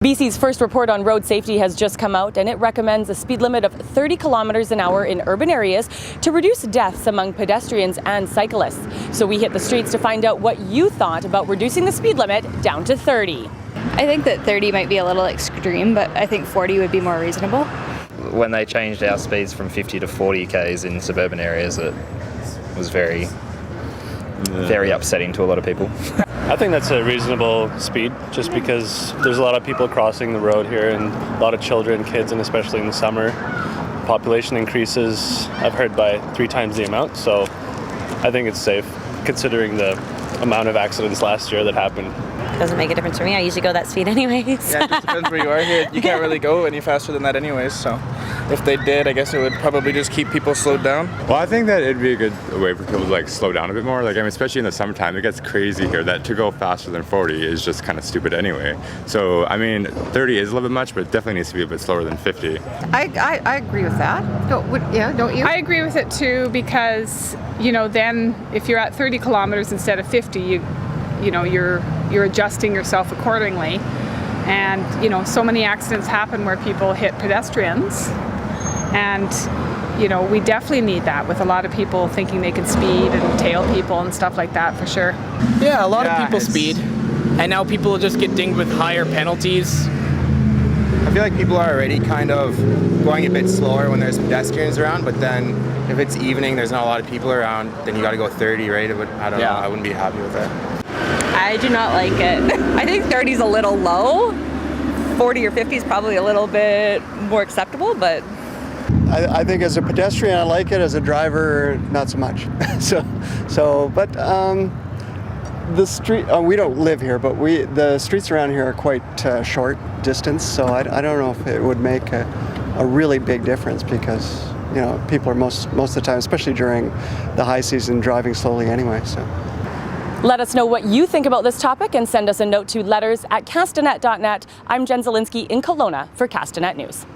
BC's first report on road safety has just come out, and it recommends a speed limit of 30 kilometers an hour in urban areas to reduce deaths among pedestrians and cyclists. So we hit the streets to find out what you thought about reducing the speed limit down to 30. I think that 30 might be a little extreme, but I think 40 would be more reasonable. When they changed our speeds from 50 to 40 k's in suburban areas, it was very upsetting to a lot of people. I think that's a reasonable speed, just because there's a lot of people crossing the road here and a lot of children, kids, and especially in the summer. Population increases, I've heard, by 3 times the amount, so I think it's safe considering the amount of accidents last year that happened. Doesn't make a difference for me. I usually go that speed anyways. Yeah, it just depends where you are here. You can't really go any faster than that anyways, so if they did, I guess it would probably just keep people slowed down. Well, I think that it'd be a good way for people to slow down a bit more. Especially in the summertime, it gets crazy here. That to go faster than 40 is just kind of stupid anyway. So, 30 is a little bit much, but it definitely needs to be a bit slower than 50. I agree with that. Don't you? I agree with it too, because then if you're at 30 kilometers instead of 50, you're adjusting yourself accordingly. And so many accidents happen where people hit pedestrians, and we definitely need that, with a lot of people thinking they can speed and tail people and stuff like that, for sure. Yeah, a lot of people speed, and now people just get dinged with higher penalties. I feel like people are already kind of going a bit slower when there's pedestrians around, but then if it's evening, there's not a lot of people around, then you got to go 30, right? I don't know, I wouldn't be happy with that. I do not like it. I think 30 is a little low. 40 or 50 is probably a little bit more acceptable, but I think as a pedestrian I like it, as a driver not so much. But the street, we don't live here, but the streets around here are quite short distance, so I don't know if it would make a really big difference, because people are most of the time, especially during the high season, driving slowly anyway. So. Let us know what you think about this topic and send us a note to letters@castanet.net. I'm Jen Zielinski in Kelowna for Castanet News.